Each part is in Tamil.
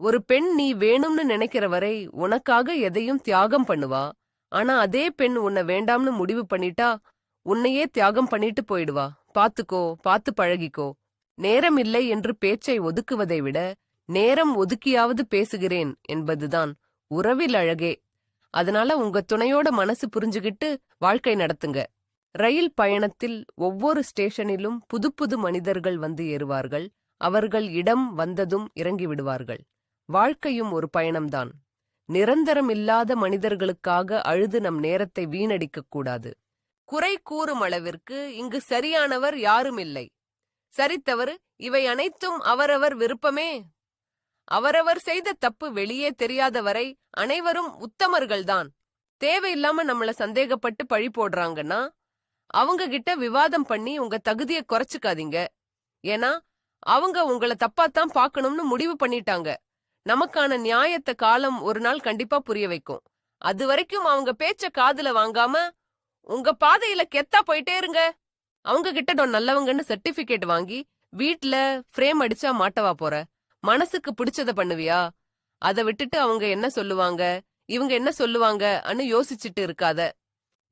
ஒரு பெண் நீ வேணும்னு நினைக்கிற வரை உனக்காக எதையும் தியாகம் பண்ணுவா. ஆனா அதே பெண் உன்னை வேண்டாம்னு முடிவு பண்ணிட்டா உன்னையே தியாகம் பண்ணிட்டு போயிடுவா. பாத்துக்கோ, பாத்து பழகிக்கோ. நேரம் இல்லை என்று பேச்சை ஒதுக்குவதை விட நேரம் ஒதுக்கியாவது பேசுகிறேன் என்பதுதான் உறவில் அழகே. அதனால உங்க துணையோட மனசு புரிஞ்சுகிட்டு வாழ்க்கை நடத்துங்க. ரயில் பயணத்தில் ஒவ்வொரு ஸ்டேஷனிலும் புது புது மனிதர்கள் வந்து ஏறுவார்கள். அவர்கள் இடம் வந்ததும் இறங்கி விடுவார்கள். வாழ்க்கையும் ஒரு பயணம்தான். நிரந்தரம் இல்லாத மனிதர்களுக்காக அழுது நம் நேரத்தை வீணடிக்கக் கூடாது. குறை கூறும் அளவிற்கு இங்கு சரியானவர் யாரும் இல்லை. சரித்தவறு இவை அனைத்தும் அவரவர் விருப்பமே. அவரவர் செய்த தப்பு வெளியே தெரியாதவரை அனைவரும் உத்தமர்கள்தான். தேவையில்லாம நம்மள சந்தேகப்பட்டு பழி போடுறாங்கன்னா அவங்க கிட்ட விவாதம் பண்ணி உங்க தகுதியை குறைச்சுக்காதீங்க. ஏன்னா அவங்க உங்கள தப்பாத்தான் பார்க்கணும்னு முடிவு பண்ணிட்டாங்க. நமக்கான நியாயத்தை காலம் ஒரு நாள் கண்டிப்பா புரிய வைக்கும். அது வரைக்கும் அவங்க பேச்ச காதுல வாங்காம உங்க பாதையில கெத்தா போயிட்டே இருங்க. அவங்க கிட்ட நல்லவங்கன்னு சர்டிபிகேட் வாங்கி வீட்ல ஃப்ரேம் அடிச்சா மாட்டவா போற? மனசுக்கு பிடிச்சத பண்ணுவியா? அதை விட்டுட்டு அவங்க என்ன சொல்லுவாங்க, இவங்க என்ன சொல்லுவாங்க அன்னு யோசிச்சுட்டு இருக்காத.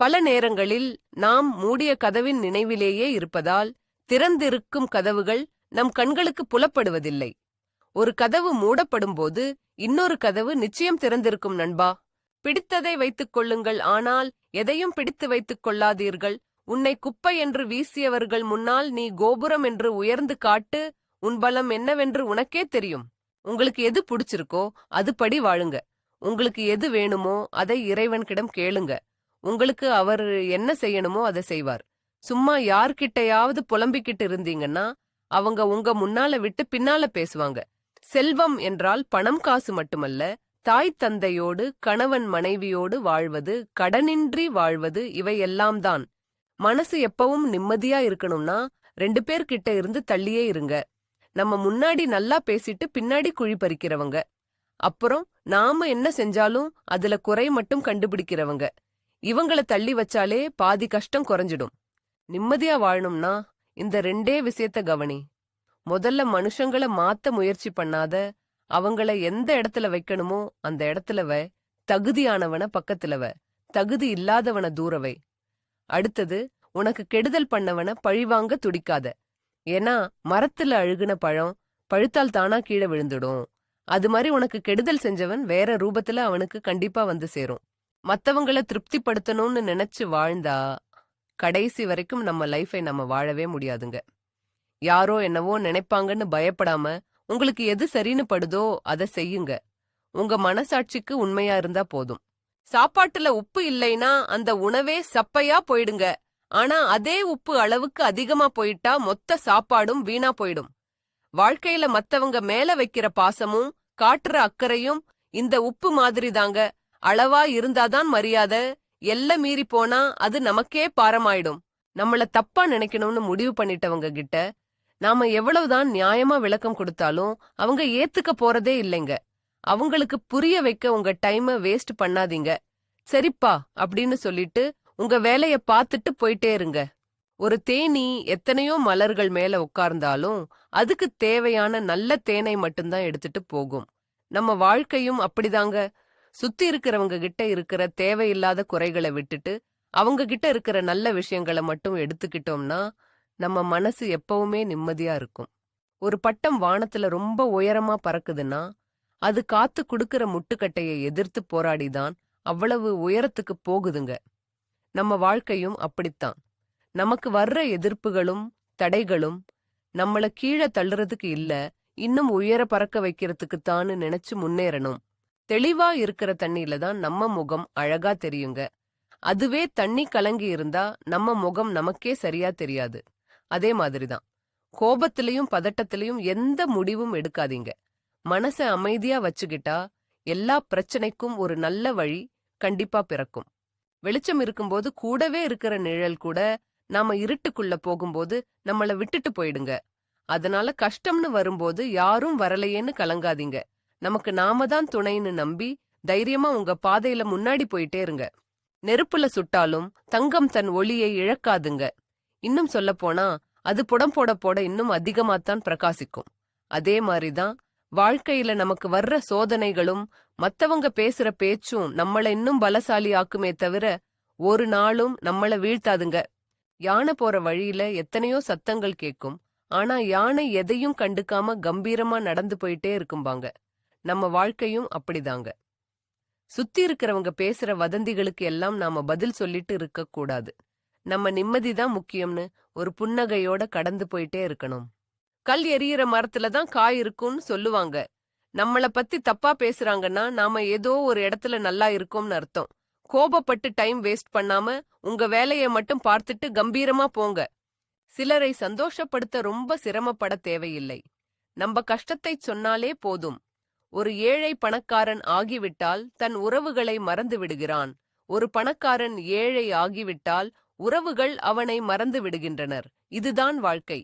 பல நேரங்களில் நாம் மூடிய கதவின் நினைவிலேயே இருப்பதால் திறந்திருக்கும் கதவுகள் நம் கண்களுக்கு புலப்படுவதில்லை. ஒரு கதவு மூடப்படும் போது இன்னொரு கதவு நிச்சயம் திறந்திருக்கும் நண்பா. பிடித்ததை வைத்துக் கொள்ளுங்கள், ஆனால் எதையும் பிடித்து வைத்துக் கொள்ளாதீர்கள். உன்னை குப்பை என்று வீசியவர்கள் முன்னால் நீ கோபுரம் என்று உயர்ந்து காட்டு. உன் பலம் என்னவென்று உனக்கே தெரியும். உங்களுக்கு எது பிடிச்சிருக்கோ அது படி வாழுங்க. உங்களுக்கு எது வேணுமோ அதை இறைவன்கிடம் கேளுங்க. உங்களுக்கு அவர் என்ன செய்யணுமோ அதை செய்வார். சும்மா யார்கிட்டையாவது புலம்பிக்கிட்டு இருந்தீங்கன்னா அவங்க உங்க முன்னால விட்டு பின்னால பேசுவாங்க. செல்வம் என்றால் பணம் காசு மட்டுமல்ல, தாய் தந்தையோடு கணவன் மனைவியோடு வாழ்வது, கடனின்றி வாழ்வது, இவையெல்லாம் தான். மனசு எப்பவும் நிம்மதியா இருக்கணும்னா 2 பேர்கிட்ட இருந்து தள்ளியே இருங்க. நம்ம முன்னாடி நல்லா பேசிட்டு பின்னாடி குழி பறிக்கிறவங்க, அப்புறம் நாம என்ன செஞ்சாலும் அதுல குறை மட்டும் கண்டுபிடிக்கிறவங்க, இவங்கள தள்ளி வச்சாலே பாதி கஷ்டம் குறைஞ்சிடும். நிம்மதியா வாழணும்னா இந்த 2 விஷயத்த கவனி. முதல்ல மனுஷங்களை மாத்த முயற்சி பண்ணாத. அவங்கள எந்த இடத்துல வைக்கணுமோ அந்த இடத்துல வை. தகுதியானவன பக்கத்துல வை, தகுதி இல்லாதவன தூரவை. அடுத்தது, உனக்கு கெடுதல் பண்ணவன பழிவாங்க துடிக்காத. ஏன்னா மரத்துல அழுகுன பழம் பழுத்தால் தானா கீழே விழுந்துடும். அது மாதிரி உனக்கு கெடுதல் செஞ்சவன் வேற ரூபத்துல அவனுக்கு கண்டிப்பா வந்து சேரும். மத்தவங்கள திருப்திப்படுத்தணும்னு நினைச்சு வாழ்ந்தா கடைசி வரைக்கும் நம்ம லைஃபை நம்ம வாழவே முடியாதுங்க. யாரோ என்னவோ நினைப்பாங்கன்னு பயப்படாம உங்களுக்கு எது சரின்னு படுதோ அதை செய்யுங்க. உங்க மனசாட்சிக்கு உண்மையா இருந்தா போதும். சாப்பாட்டுல உப்பு இல்லைன்னா அந்த உணவே சப்பையா போயிடுங்க. ஆனா அதே உப்பு அளவுக்கு அதிகமா போயிட்டா மொத்த சாப்பாடும் வீணா போயிடும். வாழ்க்கையில மத்தவங்க மேல வைக்கிற பாசமும் காட்டுற அக்கறையும் இந்த உப்பு மாதிரி தாங்க. அளவா இருந்தாதான் மரியாதை. எல்லாம் மீறி போனா அது நமக்கே பாரமாயிடும். நம்மள தப்பா நினைக்கணும்னு முடிவு பண்ணிட்டவங்க கிட்ட நாம எவ்வளவுதான் நியாயமா விளக்கம் கொடுத்தாலும் அவங்க ஏத்துக்க போறதே இல்லைங்க. அவங்களுக்கு புரிய வைக்க உங்க டைமை வேஸ்ட் பண்ணாதீங்க. சரிப்பா அப்படின்னு சொல்லிட்டு உங்க வேலைய பார்த்துட்டு போயிட்டே இருங்க. ஒரு தேனீ எத்தனையோ மலர்கள் மேல உட்கார்ந்தாலும் அதுக்கு தேவையான நல்ல தேனை மட்டும்தான் எடுத்துட்டு போகும். நம்ம வாழ்க்கையும் அப்படிதாங்க. சுத்தி இருக்கிறவங்க கிட்ட இருக்கிற தேவையில்லாத குறைகளை விட்டுட்டு அவங்க கிட்ட இருக்கிற நல்ல விஷயங்களை மட்டும் எடுத்துக்கிட்டோம்னா நம்ம மனசு எப்பவுமே நிம்மதியா இருக்கும். ஒரு பட்டம் வானத்துல ரொம்ப உயரமா பறக்குதுன்னா அது காத்து குடுக்கிற முட்டுக்கட்டையை எதிர்த்து போராடிதான் அவ்வளவு உயரத்துக்கு போகுதுங்க. நம்ம வாழ்க்கையும் அப்படித்தான். நமக்கு வர்ற எதிர்ப்புகளும் தடைகளும் நம்மள கீழே தள்ளுறதுக்கு இல்ல, இன்னும் உயர பறக்க வைக்கிறதுக்குத்தான்னு நினைச்சு முன்னேறணும். தெளிவா இருக்கிற தண்ணியில தான் நம்ம முகம் அழகா தெரியுங்க. அதுவே தண்ணி கலங்கி இருந்தா நம்ம முகம் நமக்கே சரியா தெரியாது. அதே மாதிரிதான் கோபத்திலையும் பதட்டத்திலையும் எந்த முடிவும் எடுக்காதீங்க. மனச அமைதியா வச்சுக்கிட்டா எல்லா பிரச்சனைக்கும் ஒரு நல்ல வழி கண்டிப்பா பிறக்கும். வெளிச்சம் இருக்கும்போது கூடவே இருக்கிற நிழல் கூட நாம இருட்டுக்குள்ள போகும்போது நம்மள விட்டுட்டு போயிடுங்க. அதனால கஷ்டம்னு வரும்போது யாரும் வரலையேன்னு கலங்காதீங்க. நமக்கு நாம தான் துணைன்னு நம்பி தைரியமா உங்க பாதையில முன்னாடி போயிட்டே இருங்க. நெருப்புல சுட்டாலும் தங்கம் தன் ஒளியை இழக்காதுங்க. இன்னும் சொல்ல போனா அது புடம் போட போட இன்னும் அதிகமாத்தான் பிரகாசிக்கும். அதே மாதிரிதான் வாழ்க்கையில நமக்கு வர்ற சோதனைகளும் மத்தவங்க பேசுற பேச்சும் நம்மள இன்னும் பலசாலி ஆக்குமே தவிர ஒரு நாளும் நம்மள வீழ்த்தாதுங்க. யானை போற வழியில எத்தனையோ சத்தங்கள் கேட்கும். ஆனா யானை எதையும் கண்டுக்காம கம்பீரமா நடந்து போயிட்டே இருக்கும்பாங்க. நம்ம வாழ்க்கையும் அப்படிதாங்க. சுத்தி இருக்கிறவங்க பேசுற வதந்திகளுக்கு எல்லாம் நாம பதில் சொல்லிட்டு இருக்க கூடாது. நம்ம நிம்மதிதான் முக்கியம்னு ஒரு புன்னகையோட கடந்து போயிட்டே இருக்கணும். கல் எரியிற மரத்துல தான் காய் இருக்கும்னு சொல்லுவாங்க. நம்மள பத்தி தப்பா பேசுறாங்கன்னா நாம ஏதோ ஒரு இடத்துல நல்லா இருக்கோம்னு அர்த்தம். கோபப்பட்டு டைம் வேஸ்ட் பண்ணாம உங்க வேலையை மட்டும் பார்த்துட்டு கம்பீரமா போங்க. சிலரை சந்தோஷப்படுத்த ரொம்ப சிரமப்பட தேவையில்லை. நம்ம கஷ்டத்தை சொன்னாலே போதும். ஒரு ஏழை பணக்காரன் ஆகிவிட்டால் தன் உறவுகளை மறந்து விடுகிறான். ஒரு பணக்காரன் ஏழை ஆகிவிட்டால் உறவுகள் அவனை மறந்து விடுகின்றனர். இதுதான் வாழ்க்கை.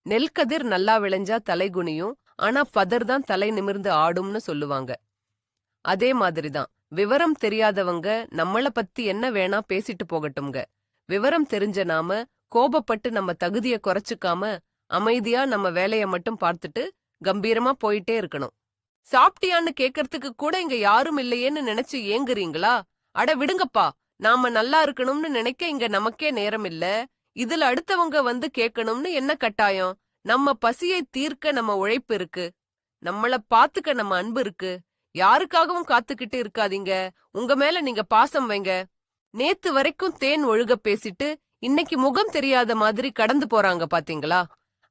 நெல்கதிர் நல்லா விளைஞ்சா தலைகுனியும், ஆனா பதர் தான் தலை நிமிர்ந்து ஆடும்னு சொல்லுவாங்க. அதே மாதிரிதான் விவரம் தெரியாதவங்க நம்மள பத்தி என்ன வேணா பேசிட்டு போகட்டும்ங்க. விவரம் தெரிஞ்ச நாம கோபப்பட்டு நம்ம தகுதிய குறைச்சுக்காம அமைதியா நம்ம வேலைய மட்டும் பார்த்துட்டு கம்பீரமா போயிட்டே இருக்கணும். சாப்பிட்டியான்னு கேக்கறதுக்கு கூட இங்க யாரும் இல்லையேன்னு நினைச்சு ஏங்குறீங்களா? அட விடுங்கப்பா, நாம நல்லா இருக்கணும்னு நினைக்க இங்க நமக்கே நேரம் இல்ல. இதுல அடுத்தவங்க வந்து கேட்கணும்னு என்ன கட்டாயம்? நம்ம பசியை தீர்க்க நம்ம உழைப்பு இருக்கு. நம்மள பாத்துக்க நம்ம அன்பு இருக்கு. யாருக்காகவும் காத்துக்கிட்டு இருக்காதீங்க. உங்க மேல நீங்க பாசம் வைங்க. நேத்து வரைக்கும் தேன் ஒழுக பேசிட்டு இன்னைக்கு முகம் தெரியாத மாதிரி கடந்து போறாங்க பாத்தீங்களா?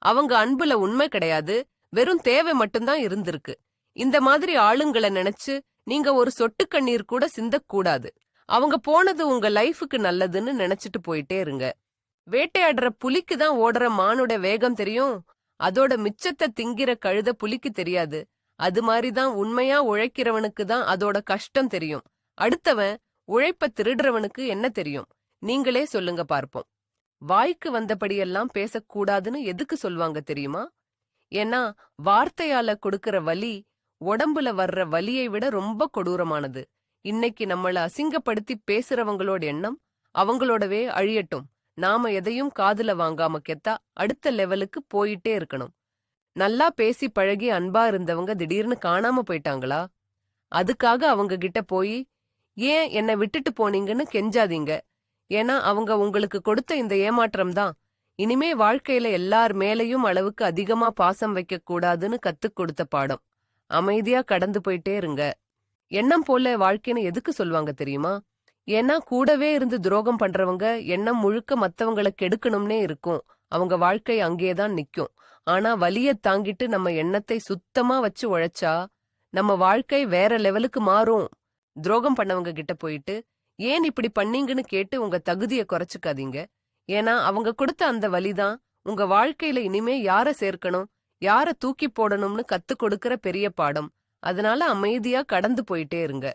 அவங்க அன்புல உண்மை கிடையாது, வெறும் தேவை மட்டும்தான் இருந்திருக்கு. இந்த மாதிரி ஆளுங்களை நினைச்சு நீங்க ஒரு சொட்டு கண்ணீர் கூட சிந்தக்கூடாது. அவங்க போனது உங்க லைஃபுக்கு நல்லதுன்னு நினைச்சிட்டு போயிட்டே இருங்க. வேட்டையாடுற புலிக்கு தான் ஓடுற மானோட வேகம் தெரியும். அதோட மிச்சத்தை திங்கிற கழுத புலிக்கு தெரியாது. அது மாதிரிதான் உண்மையா உழைக்கிறவனுக்கு தான் அதோட கஷ்டம் தெரியும். அடுத்தவன் உழைப்ப திருடுறவனுக்கு என்ன தெரியும்? நீங்களே சொல்லுங்க பார்ப்போம். வாய்க்கு வந்தபடியெல்லாம் பேசக்கூடாதுன்னு எதுக்கு சொல்வாங்க தெரியுமா? ஏன்னா வார்த்தையால கொடுக்கற வலி உடம்புல வர்ற வலியை விட ரொம்ப கொடூரமானது. இன்னைக்கு நம்மள அசிங்கப்படுத்தி பேசுறவங்களோட எண்ணம் அவங்களோடவே அழியட்டும். நாம எதையும் காதுல வாங்காம கெத்தா அடுத்த லெவலுக்கு போயிட்டே இருக்கணும். நல்லா பேசி பழகி அன்பா இருந்தவங்க திடீர்னு காணாம போயிட்டாங்களா? அதுக்காக அவங்க கிட்ட போய் ஏன் என்னை விட்டுட்டு போனீங்கன்னு கெஞ்சாதீங்க. ஏன்னா அவங்க உங்களுக்கு கொடுத்த இந்த ஏமாற்றம் தான் இனிமே வாழ்க்கையில எல்லார் மேலையும் அளவுக்கு அதிகமா பாசம் வைக்க கூடாதுன்னு கத்துக் கொடுத்த பாடம். அமைதியா கடந்து போயிட்டே இருங்க. எண்ணம் போல வாழ்க்கைன்னு எதுக்கு சொல்லுவாங்க தெரியுமா? ஏன்னா கூடவே இருந்து துரோகம் பண்றவங்க எண்ணம் முழுக்க மத்தவங்களை கெடுக்கணும்னே இருக்கும். அவங்க வாழ்க்கை அங்கேதான் நிக்கும். ஆனா வலிய தாங்கிட்டு நம்ம எண்ணத்தை சுத்தமா வச்சு உழைச்சா நம்ம வாழ்க்கை வேற லெவலுக்கு மாறும். துரோகம் பண்ணவங்க கிட்ட போயிட்டு ஏன் இப்படி பண்ணீங்கன்னு கேட்டு உங்க தகுதியை குறைச்சுக்காதீங்க. ஏன்னா அவங்க கொடுத்த அந்த வலிதான் உங்க வாழ்க்கையில இனிமே யார சேர்க்கணும், யார தூக்கி போடணும்னு கத்து கொடுக்கற பெரிய பாடம். அதனால அமைதியா கடந்து போயிட்டே இருங்க.